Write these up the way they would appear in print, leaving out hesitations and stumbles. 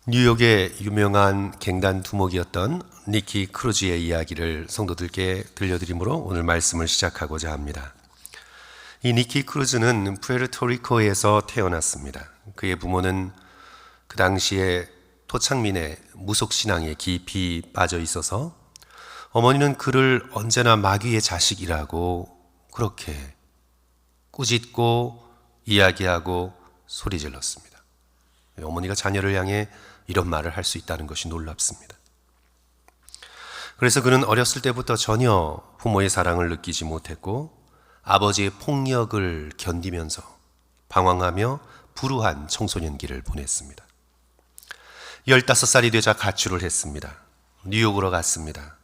뉴욕의 유명한 갱단 두목이었던 니키 크루즈의 이야기를 성도들께 들려드리므로 오늘 말씀을 시작하고자 합니다. 이 니키 크루즈는 푸에르토리코에서 태어났습니다. 그의 부모는 그 당시에 토착민의 무속신앙에 깊이 빠져 있어서 어머니는 그를 언제나 마귀의 자식이라고 그렇게 꾸짖고 이야기하고 소리질렀습니다. 어머니가 자녀를 향해 이런 말을 할 수 있다는 것이 놀랍습니다. 그래서 그는 어렸을 때부터 전혀 부모의 사랑을 느끼지 못했고 아버지의 폭력을 견디면서 방황하며 불우한 청소년기를 보냈습니다. 15살이 되자 가출을 했습니다. 뉴욕으로 갔습니다.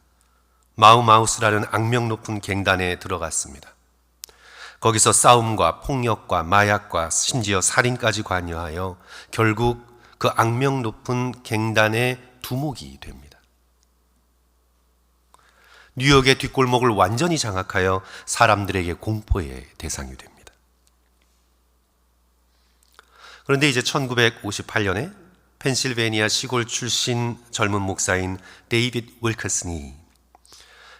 마우마우스라는 악명 높은 갱단에 들어갔습니다. 거기서 싸움과 폭력과 마약과 심지어 살인까지 관여하여 결국 그 악명 높은 갱단의 두목이 됩니다. 뉴욕의 뒷골목을 완전히 장악하여 사람들에게 공포의 대상이 됩니다. 그런데 이제 1958년에 펜실베니아 시골 출신 젊은 목사인 데이빗 윌커슨이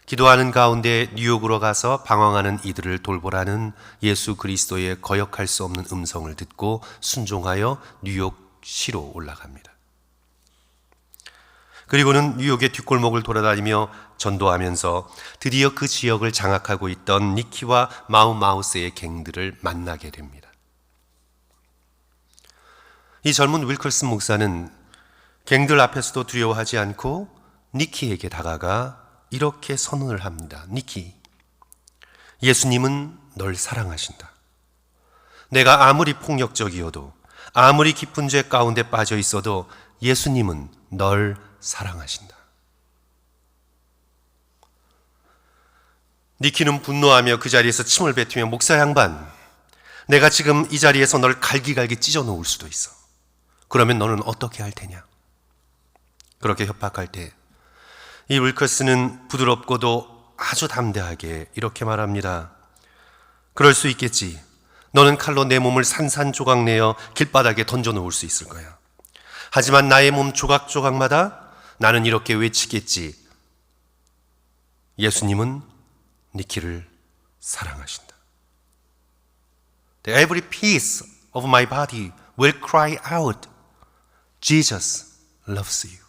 기도하는 가운데 뉴욕으로 가서 방황하는 이들을 돌보라는 예수 그리스도의 거역할 수 없는 음성을 듣고 순종하여 뉴욕시로 올라갑니다. 그리고는 뉴욕의 뒷골목을 돌아다니며 전도하면서 드디어 그 지역을 장악하고 있던 니키와 마우마우스의 갱들을 만나게 됩니다. 이 젊은 윌커슨 목사는 갱들 앞에서도 두려워하지 않고 니키에게 다가가 이렇게 선언을 합니다. 니키, 예수님은 널 사랑하신다. 내가 아무리 폭력적이어도 아무리 깊은 죄 가운데 빠져 있어도 예수님은 널 사랑하신다. 니키는 분노하며 그 자리에서 침을 뱉으며 목사 양반, 내가 지금 이 자리에서 널 갈기갈기 찢어 놓을 수도 있어. 그러면 너는 어떻게 할 테냐? 그렇게 협박할 때 이 윌커스는 부드럽고도 아주 담대하게 이렇게 말합니다. 그럴 수 있겠지. 너는 칼로 내 몸을 산산조각 내어 길바닥에 던져 놓을 수 있을 거야. 하지만 나의 몸 조각조각마다 나는 이렇게 외치겠지. 예수님은 니키를 사랑하신다. Every piece of my body will cry out, Jesus loves you.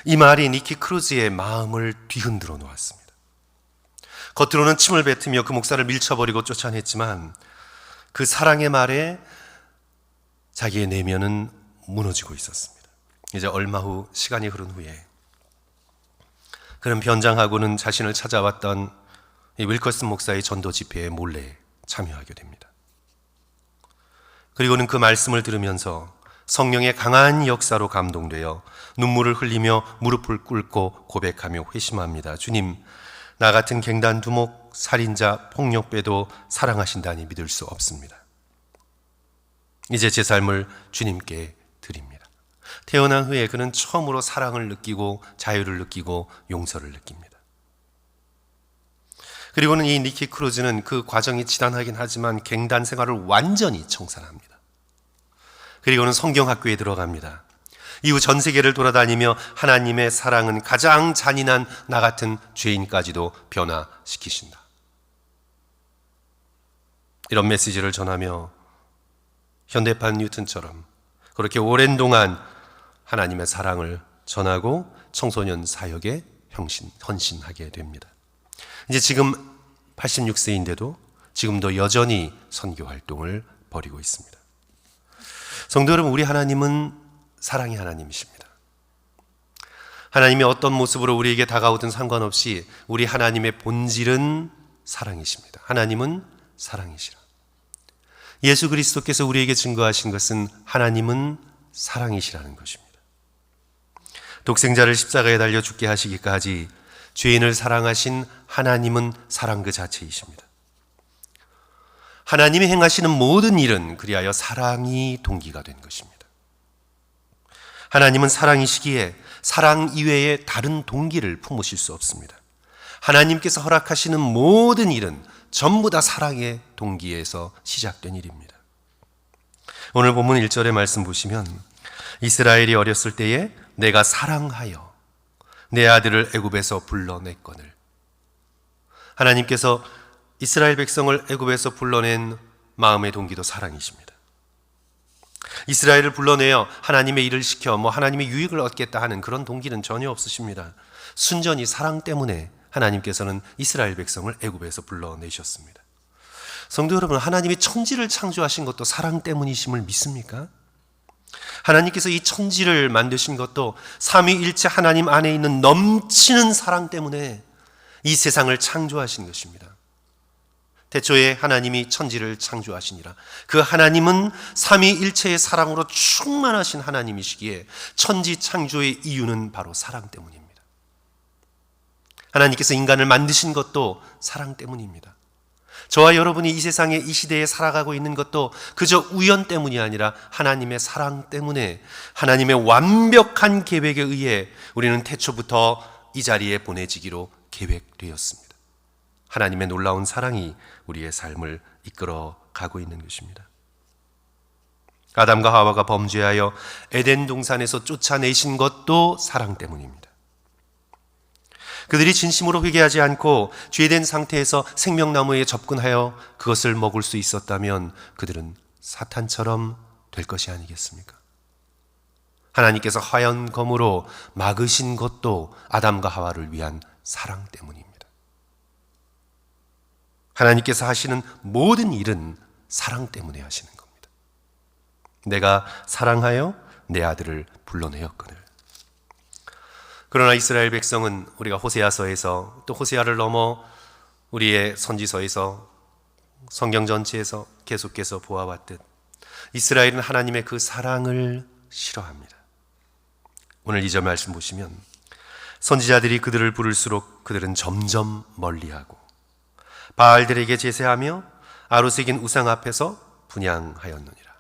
이 말이 니키 크루즈의 마음을 뒤흔들어 놓았습니다. 겉으로는 침을 뱉으며 그 목사를 밀쳐버리고 쫓아냈지만 그 사랑의 말에 자기의 내면은 무너지고 있었습니다. 이제 얼마 후 시간이 흐른 후에 그는 변장하고는 자신을 찾아왔던 이 윌커슨 목사의 전도 집회에 몰래 참여하게 됩니다. 그리고는 그 말씀을 들으면서 성령의 강한 역사로 감동되어 눈물을 흘리며 무릎을 꿇고 고백하며 회심합니다. 주님, 나 같은 갱단 두목, 살인자, 폭력배도 사랑하신다니 믿을 수 없습니다. 이제 제 삶을 주님께 드립니다. 태어난 후에 그는 처음으로 사랑을 느끼고 자유를 느끼고 용서를 느낍니다. 그리고는 이 니키 크루즈는 그 과정이 지난하긴 하지만 갱단 생활을 완전히 청산합니다. 그리고는 성경학교에 들어갑니다. 이후 전 세계를 돌아다니며 하나님의 사랑은 가장 잔인한 나 같은 죄인까지도 변화시키신다. 이런 메시지를 전하며 현대판 뉴턴처럼 그렇게 오랜 동안 하나님의 사랑을 전하고 청소년 사역에 헌신하게 됩니다. 이제 지금 86세인데도 지금도 여전히 선교 활동을 벌이고 있습니다. 성도 여러분, 우리 하나님은 사랑의 하나님이십니다. 하나님이 어떤 모습으로 우리에게 다가오든 상관없이 우리 하나님의 본질은 사랑이십니다. 하나님은 사랑이시라. 예수 그리스도께서 우리에게 증거하신 것은 하나님은 사랑이시라는 것입니다. 독생자를 십자가에 달려 죽게 하시기까지 죄인을 사랑하신 하나님은 사랑 그 자체이십니다. 하나님이 행하시는 모든 일은 그리하여 사랑이 동기가 된 것입니다. 하나님은 사랑이시기에 사랑 이외에 다른 동기를 품으실 수 없습니다. 하나님께서 허락하시는 모든 일은 전부 다 사랑의 동기에서 시작된 일입니다. 오늘 본문 1절의 말씀 보시면 이스라엘이 어렸을 때에 내가 사랑하여 내 아들을 애굽에서 불러냈거늘. 하나님께서 이스라엘 백성을 애굽에서 불러낸 마음의 동기도 사랑이십니다. 이스라엘을 불러내어 하나님의 일을 시켜 하나님의 유익을 얻겠다 하는 그런 동기는 전혀 없으십니다. 순전히 사랑 때문에 하나님께서는 이스라엘 백성을 애굽에서 불러내셨습니다. 성도 여러분, 하나님이 천지를 창조하신 것도 사랑 때문이심을 믿습니까? 하나님께서 이 천지를 만드신 것도 삼위일체 하나님 안에 있는 넘치는 사랑 때문에 이 세상을 창조하신 것입니다. 태초에 하나님이 천지를 창조하시니라. 그 하나님은 삼위일체의 사랑으로 충만하신 하나님이시기에 천지 창조의 이유는 바로 사랑 때문입니다. 하나님께서 인간을 만드신 것도 사랑 때문입니다. 저와 여러분이 이 세상에 이 시대에 살아가고 있는 것도 그저 우연 때문이 아니라 하나님의 사랑 때문에, 하나님의 완벽한 계획에 의해 우리는 태초부터 이 자리에 보내지기로 계획되었습니다. 하나님의 놀라운 사랑이 우리의 삶을 이끌어 가고 있는 것입니다. 아담과 하와가 범죄하여 에덴 동산에서 쫓아내신 것도 사랑 때문입니다. 그들이 진심으로 회개하지 않고 죄된 상태에서 생명나무에 접근하여 그것을 먹을 수 있었다면 그들은 사탄처럼 될 것이 아니겠습니까? 하나님께서 하얀 검으로 막으신 것도 아담과 하와를 위한 사랑 때문입니다. 하나님께서 하시는 모든 일은 사랑 때문에 하시는 겁니다. 내가 사랑하여 내 아들을 불러내었거늘. 그러나 이스라엘 백성은 우리가 호세아서에서 또 호세아를 넘어 우리의 선지서에서 성경 전체에서 계속해서 보아왔듯 이스라엘은 하나님의 그 사랑을 싫어합니다. 오늘 2절 말씀 보시면 선지자들이 그들을 부를수록 그들은 점점 멀리하고 바알들에게 제사하며 아로새긴 우상 앞에서 분향하였느니라.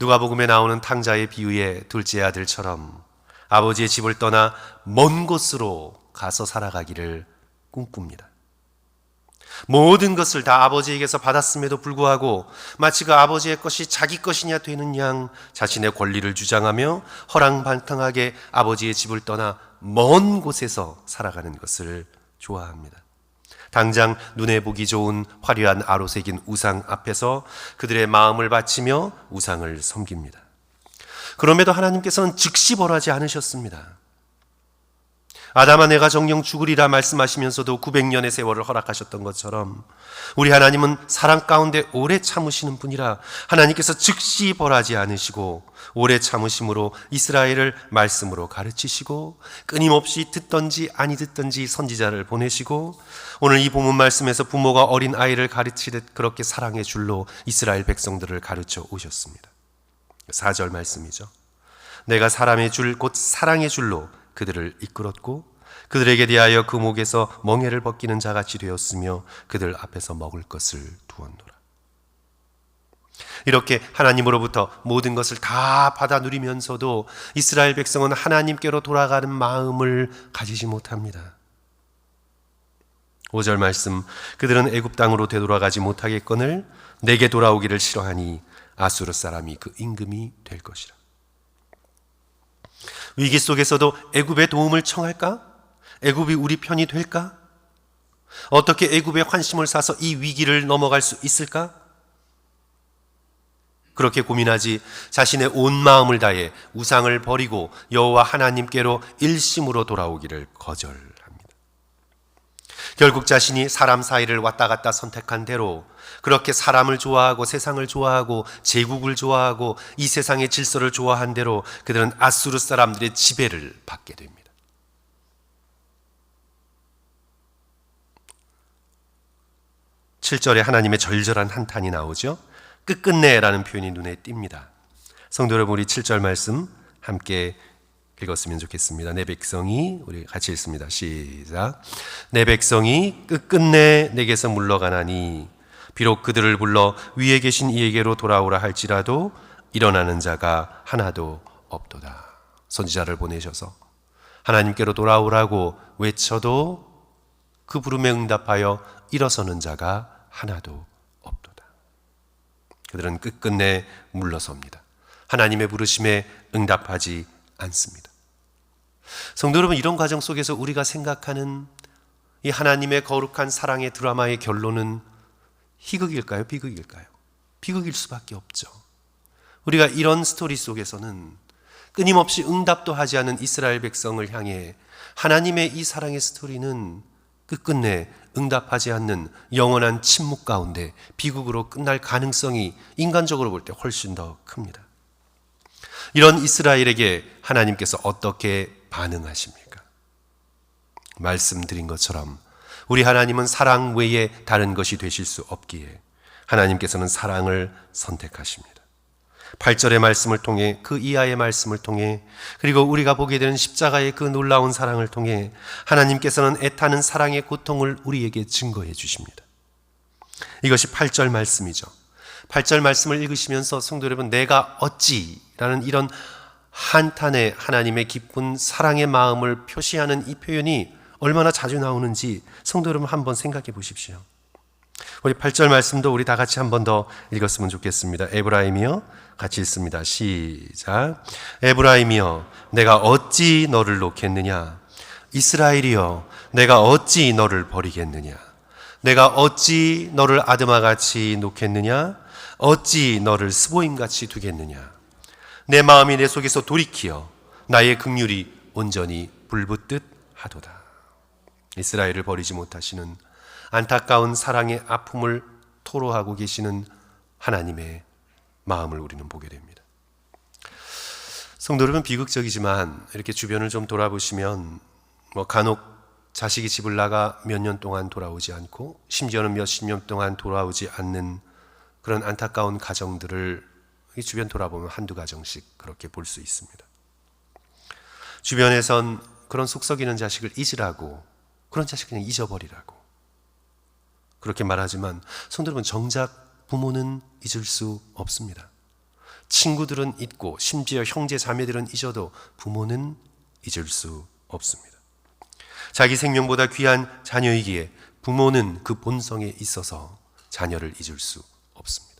누가복음에 나오는 탕자의 비유의 둘째 아들처럼 아버지의 집을 떠나 먼 곳으로 가서 살아가기를 꿈꿉니다. 모든 것을 다 아버지에게서 받았음에도 불구하고 마치 그 아버지의 것이 자기 것이냐 되는 양 자신의 권리를 주장하며 허랑방탕하게 아버지의 집을 떠나 먼 곳에서 살아가는 것을 좋아합니다. 당장 눈에 보기 좋은 화려한 아로새긴 우상 앞에서 그들의 마음을 바치며 우상을 섬깁니다. 그럼에도 하나님께서는 즉시 벌하지 않으셨습니다. 아담아 내가 정령 죽으리라 말씀하시면서도 900년의 세월을 허락하셨던 것처럼 우리 하나님은 사랑 가운데 오래 참으시는 분이라 하나님께서 즉시 벌하지 않으시고 오래 참으심으로 이스라엘을 말씀으로 가르치시고 끊임없이 듣든지 아니 듣든지 선지자를 보내시고 오늘 이 본문 말씀에서 부모가 어린 아이를 가르치듯 그렇게 사랑의 줄로 이스라엘 백성들을 가르쳐 오셨습니다. 4절 말씀이죠. 내가 사람의 줄 곧 사랑의 줄로 그들을 이끌었고 그들에게 대하여 그 목에서 멍에를 벗기는 자같이 되었으며 그들 앞에서 먹을 것을 두었노라. 이렇게 하나님으로부터 모든 것을 다 받아 누리면서도 이스라엘 백성은 하나님께로 돌아가는 마음을 가지지 못합니다. 5절 말씀 그들은 애굽 땅으로 되돌아가지 못하겠거늘 내게 돌아오기를 싫어하니 아수르 사람이 그 임금이 될 것이라. 위기 속에서도 애굽의 도움을 청할까? 애굽이 우리 편이 될까? 어떻게 애굽의 환심을 사서 이 위기를 넘어갈 수 있을까? 그렇게 고민하지 자신의 온 마음을 다해 우상을 버리고 여호와 하나님께로 일심으로 돌아오기를 거절합니다. 결국 자신이 사람 사이를 왔다 갔다 선택한 대로 그렇게 사람을 좋아하고 세상을 좋아하고 제국을 좋아하고 이 세상의 질서를 좋아한 대로 그들은 아수르 사람들의 지배를 받게 됩니다. (7절에) 하나님의 절절한 한탄이 나오죠. 끝끝내라는 표현이 눈에 띕니다. 성도 여러분, 우리 7절 말씀 함께 읽었으면 좋겠습니다. 내 백성이, 우리 같이 읽습니다. 시작. 내 백성이 끝끝내 내게서 물러가나니 비록 그들을 불러 위에 계신 이에게로 돌아오라 할지라도 일어나는 자가 하나도 없도다. 선지자를 보내셔서 하나님께로 돌아오라고 외쳐도 그 부름에 응답하여 일어서는 자가 하나도 없도다. 그들은 끝끝내 물러섭니다. 하나님의 부르심에 응답하지 않습니다. 성도 여러분, 이런 과정 속에서 우리가 생각하는 이 하나님의 거룩한 사랑의 드라마의 결론은 희극일까요? 비극일까요? 비극일 수밖에 없죠. 우리가 이런 스토리 속에서는 끊임없이 응답도 하지 않은 이스라엘 백성을 향해 하나님의 이 사랑의 스토리는 끝끝내 응답하지 않는 영원한 침묵 가운데 비극으로 끝날 가능성이 인간적으로 볼 때 훨씬 더 큽니다. 이런 이스라엘에게 하나님께서 어떻게 반응하십니까? 말씀드린 것처럼 우리 하나님은 사랑 외에 다른 것이 되실 수 없기에 하나님께서는 사랑을 선택하십니다. 8절의 말씀을 통해, 그 이하의 말씀을 통해, 그리고 우리가 보게 되는 십자가의 그 놀라운 사랑을 통해 하나님께서는 애타는 사랑의 고통을 우리에게 증거해 주십니다. 이것이 8절 말씀이죠. 8절 말씀을 읽으시면서 성도 여러분, 내가 어찌라는 이런 한탄의 하나님의 깊은 사랑의 마음을 표시하는 이 표현이 얼마나 자주 나오는지 성도 여러분 한번 생각해 보십시오. 우리 8절 말씀도 우리 다 같이 한 번 더 읽었으면 좋겠습니다. 에브라임이여, 같이 읽습니다. 시작. 에브라임이여, 내가 어찌 너를 놓겠느냐? 이스라엘이여, 내가 어찌 너를 버리겠느냐? 내가 어찌 너를 아드마같이 놓겠느냐? 어찌 너를 스보임같이 두겠느냐? 내 마음이 내 속에서 돌이키어 나의 긍휼이 온전히 불붙듯 하도다. 이스라엘을 버리지 못하시는 안타까운 사랑의 아픔을 토로하고 계시는 하나님의 마음을 우리는 보게 됩니다. 성도 여러분, 비극적이지만 이렇게 주변을 좀 돌아보시면 간혹 자식이 집을 나가 몇 년 동안 돌아오지 않고 심지어는 몇십 년 동안 돌아오지 않는 그런 안타까운 가정들을 주변 돌아보면 한두 가정씩 그렇게 볼 수 있습니다. 주변에선 그런 속 썩이는 자식을 잊으라고, 그런 자식 그냥 잊어버리라고 그렇게 말하지만 성도 여러분, 정작 부모는 잊을 수 없습니다. 친구들은 잊고 심지어 형제 자매들은 잊어도 부모는 잊을 수 없습니다. 자기 생명보다 귀한 자녀이기에 부모는 그 본성에 있어서 자녀를 잊을 수 없습니다.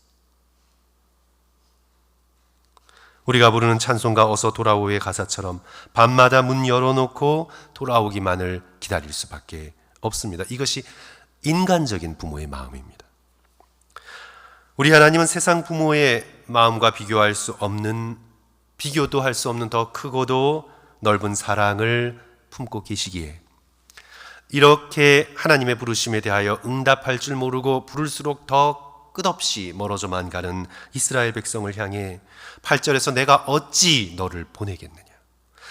우리가 부르는 찬송가 어서 돌아오의 가사처럼 밤마다 문 열어놓고 돌아오기만을 기다릴 수밖에 없습니다. 이것이 인간적인 부모의 마음입니다. 우리 하나님은 세상 부모의 마음과 비교할 수 없는, 비교도 할 수 없는 더 크고도 넓은 사랑을 품고 계시기에 이렇게 하나님의 부르심에 대하여 응답할 줄 모르고 부를수록 더 끝없이 멀어져만 가는 이스라엘 백성을 향해 8절에서 내가 어찌 너를 보내겠느냐,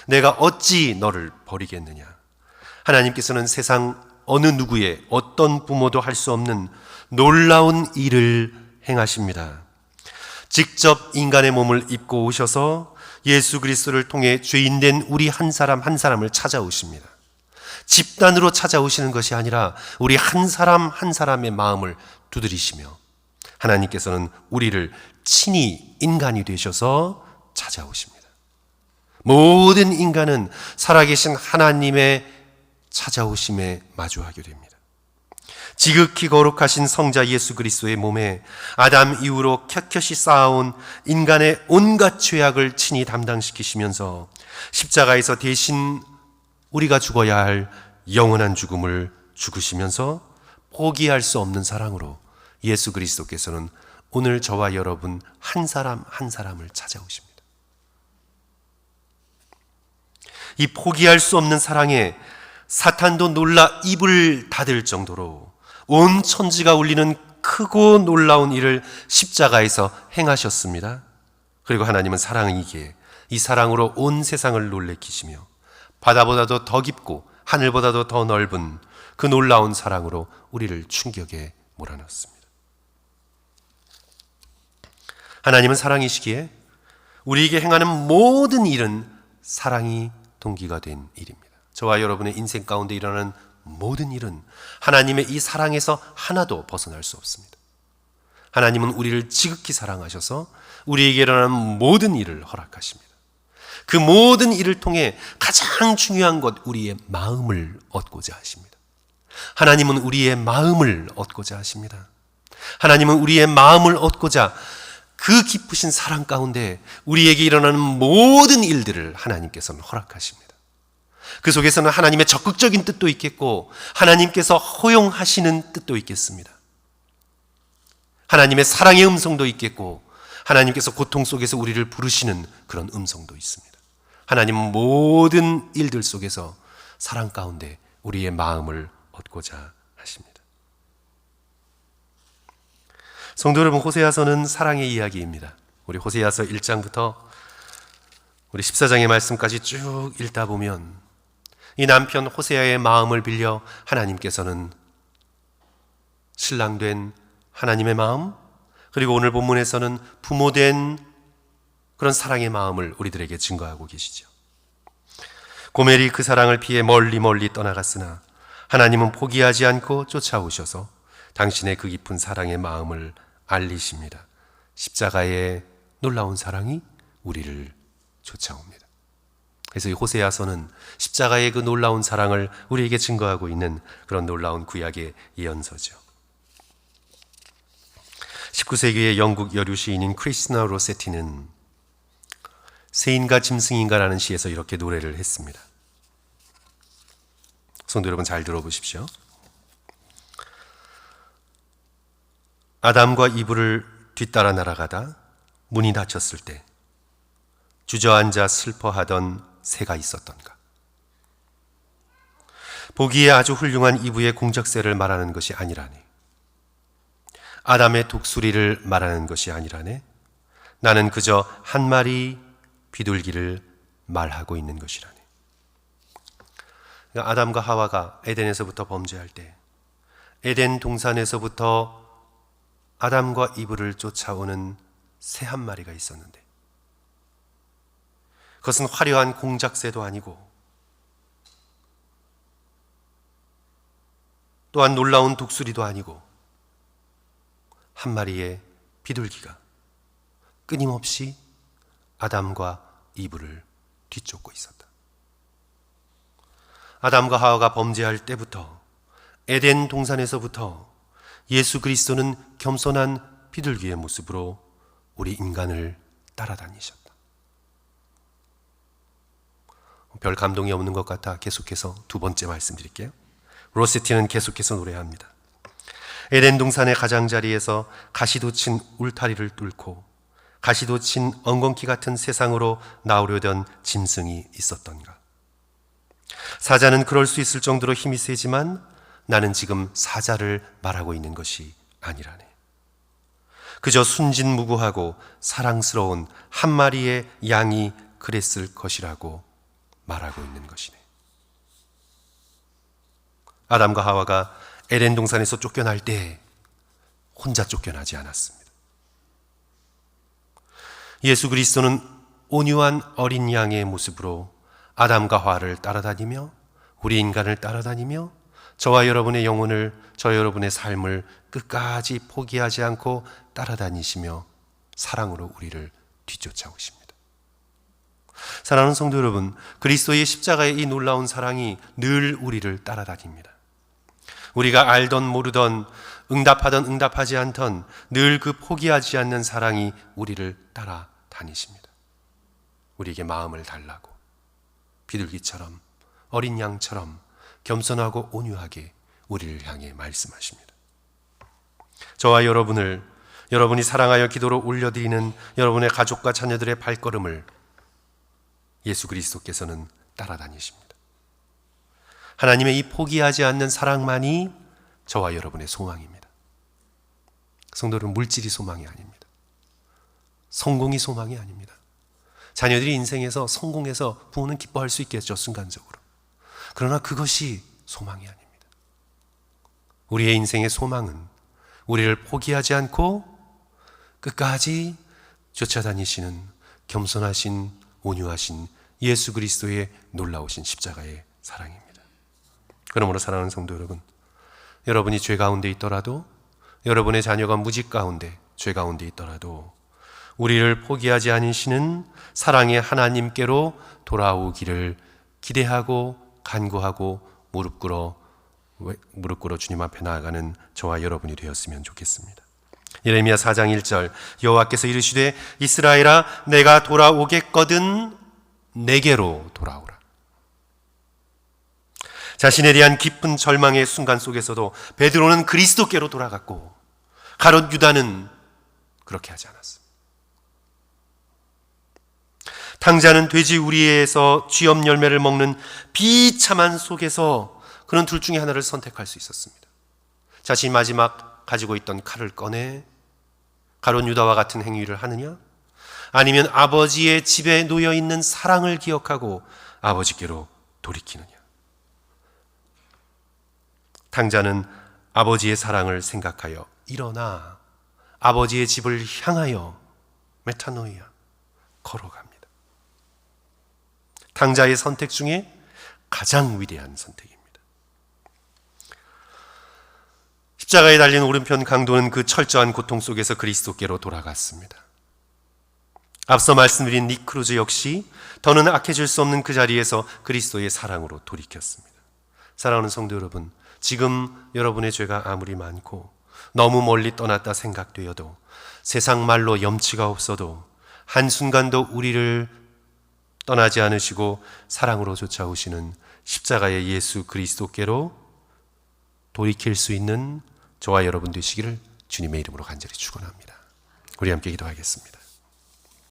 내가 어찌 너를 버리겠느냐. 하나님께서는 세상 어느 누구의 어떤 부모도 할 수 없는 놀라운 일을 행하십니다. 직접 인간의 몸을 입고 오셔서 예수 그리스도를 통해 죄인된 우리 한 사람 한 사람을 찾아오십니다. 집단으로 찾아오시는 것이 아니라 우리 한 사람 한 사람의 마음을 두드리시며 하나님께서는 우리를 친히 인간이 되셔서 찾아오십니다. 모든 인간은 살아계신 하나님의 찾아오심에 마주하게 됩니다. 지극히 거룩하신 성자 예수 그리스도의 몸에 아담 이후로 켜켜이 쌓아온 인간의 온갖 죄악을 친히 담당시키시면서 십자가에서 대신 우리가 죽어야 할 영원한 죽음을 죽으시면서 포기할 수 없는 사랑으로 예수 그리스도께서는 오늘 저와 여러분 한 사람 한 사람을 찾아오십니다. 이 포기할 수 없는 사랑에 사탄도 놀라 입을 닫을 정도로 온 천지가 울리는 크고 놀라운 일을 십자가에서 행하셨습니다. 그리고 하나님은 사랑이기에 이 사랑으로 온 세상을 놀래키시며 바다보다도 더 깊고 하늘보다도 더 넓은 그 놀라운 사랑으로 우리를 충격에 몰아넣습니다. 하나님은 사랑이시기에 우리에게 행하는 모든 일은 사랑이 동기가 된 일입니다. 저와 여러분의 인생 가운데 일어나는 모든 일은 하나님의 이 사랑에서 하나도 벗어날 수 없습니다. 하나님은 우리를 지극히 사랑하셔서 우리에게 일어나는 모든 일을 허락하십니다. 그 모든 일을 통해 가장 중요한 것, 우리의 마음을 얻고자 하십니다. 하나님은 우리의 마음을 얻고자 하십니다. 하나님은 우리의 마음을 얻고자 그 깊으신 사랑 가운데 우리에게 일어나는 모든 일들을 하나님께서는 허락하십니다. 그 속에서는 하나님의 적극적인 뜻도 있겠고 하나님께서 허용하시는 뜻도 있겠습니다. 하나님의 사랑의 음성도 있겠고 하나님께서 고통 속에서 우리를 부르시는 그런 음성도 있습니다. 하나님은 모든 일들 속에서 사랑 가운데 우리의 마음을 얻고자 하십니다. 성도 여러분, 호세아서는 사랑의 이야기입니다. 우리 호세아서 1장부터 우리 14장의 말씀까지 쭉 읽다 보면 이 남편 호세아의 마음을 빌려 하나님께서는 신랑된 하나님의 마음, 그리고 오늘 본문에서는 부모된 그런 사랑의 마음을 우리들에게 증거하고 계시죠. 고멜이 그 사랑을 피해 멀리 멀리 떠나갔으나 하나님은 포기하지 않고 쫓아오셔서 당신의 그 깊은 사랑의 마음을 알리십니다. 십자가의 놀라운 사랑이 우리를 쫓아옵니다. 그래서 이 호세아서는 십자가의 그 놀라운 사랑을 우리에게 증거하고 있는 그런 놀라운 구약의 예언서죠. 19세기의 영국 여류 시인인 크리스티나 로세티는 새인가 짐승인가라는 시에서 이렇게 노래를 했습니다. 성도 여러분, 잘 들어보십시오. 아담과 이브를 뒤따라 날아가다 문이 닫혔을 때 주저앉아 슬퍼하던 새가 있었던가. 보기에 아주 훌륭한 이브의 공작새를 말하는 것이 아니라네. 아담의 독수리를 말하는 것이 아니라네. 나는 그저 한 마리 비둘기를 말하고 있는 것이라네. 아담과 하와가 에덴에서부터 범죄할 때 에덴 동산에서부터 아담과 이브를 쫓아오는 새 한 마리가 있었는데 그것은 화려한 공작새도 아니고 또한 놀라운 독수리도 아니고 한 마리의 비둘기가 끊임없이 아담과 이브를 뒤쫓고 있었다. 아담과 하와가 범죄할 때부터 에덴 동산에서부터 예수 그리스도는 겸손한 비둘기의 모습으로 우리 인간을 따라다니셨다. 별 감동이 없는 것 같아 계속해서 두 번째 말씀드릴게요. 로세티는 계속해서 노래합니다. 에덴 동산의 가장자리에서 가시도 친 울타리를 뚫고 가시도 친 엉겅퀴 같은 세상으로 나오려던 짐승이 있었던가. 사자는 그럴 수 있을 정도로 힘이 세지만 나는 지금 사자를 말하고 있는 것이 아니라네. 그저 순진무구하고 사랑스러운 한 마리의 양이 그랬을 것이라고 말하고 있는 것이네. 아담과 하와가 에덴 동산에서 쫓겨날 때 혼자 쫓겨나지 않았습니다. 예수 그리스도는 온유한 어린 양의 모습으로 아담과 하와를 따라다니며 우리 인간을 따라다니며 저와 여러분의 영혼을, 저 여러분의 삶을 끝까지 포기하지 않고 따라다니시며 사랑으로 우리를 뒤쫓아오십니다. 사랑하는 성도 여러분, 그리스도의 십자가의 이 놀라운 사랑이 늘 우리를 따라다닙니다. 우리가 알던 모르던, 응답하던 응답하지 않던 늘 그 포기하지 않는 사랑이 우리를 따라다니십니다. 우리에게 마음을 달라고 비둘기처럼 어린 양처럼 겸손하고 온유하게 우리를 향해 말씀하십니다. 저와 여러분을, 여러분이 사랑하여 기도로 올려드리는 여러분의 가족과 자녀들의 발걸음을 예수 그리스도께서는 따라다니십니다. 하나님의 이 포기하지 않는 사랑만이 저와 여러분의 소망입니다. 성도는 물질이 소망이 아닙니다. 성공이 소망이 아닙니다. 자녀들이 인생에서 성공해서 부모는 기뻐할 수 있겠죠, 순간적으로. 그러나 그것이 소망이 아닙니다. 우리의 인생의 소망은 우리를 포기하지 않고 끝까지 쫓아다니시는 겸손하신, 온유하신 예수 그리스도의 놀라우신 십자가의 사랑입니다. 그러므로 사랑하는 성도 여러분, 여러분이 죄 가운데 있더라도, 여러분의 자녀가 무직 가운데, 죄 가운데 있더라도 우리를 포기하지 않으시는 사랑의 하나님께로 돌아오기를 기대하고 간구하고 무릎 꿇어 주님 앞에 나아가는 저와 여러분이 되었으면 좋겠습니다. 예레미야 4장 1절 여호와께서 이르시되 이스라엘아 내가 돌아오겠거든 내게로 돌아오라. 자신에 대한 깊은 절망의 순간 속에서도 베드로는 그리스도께로 돌아갔고 가룟 유다는 그렇게 하지 않았습니다. 탕자는 돼지 우리에서 쥐엄 열매를 먹는 비참한 속에서 그는 둘 중에 하나를 선택할 수 있었습니다. 자신이 마지막 가지고 있던 칼을 꺼내 가룟 유다와 같은 행위를 하느냐, 아니면 아버지의 집에 놓여 있는 사랑을 기억하고 아버지께로 돌이키느냐. 탕자는 아버지의 사랑을 생각하여 일어나 아버지의 집을 향하여 메타노이아 걸어갑니다. 탕자의 선택 중에 가장 위대한 선택입니다. 십자가에 달린 오른편 강도는 그 철저한 고통 속에서 그리스도께로 돌아갔습니다. 앞서 말씀드린 닉 크루즈 역시 더는 악해질 수 없는 그 자리에서 그리스도의 사랑으로 돌이켰습니다. 사랑하는 성도 여러분, 지금 여러분의 죄가 아무리 많고 너무 멀리 떠났다 생각되어도 세상 말로 염치가 없어도 한순간도 우리를 떠나지 않으시고 사랑으로 쫓아오시는 십자가의 예수 그리스도께로 돌이킬 수 있는 저와 여러분 되시기를 주님의 이름으로 간절히 축원합니다. 우리 함께 기도하겠습니다.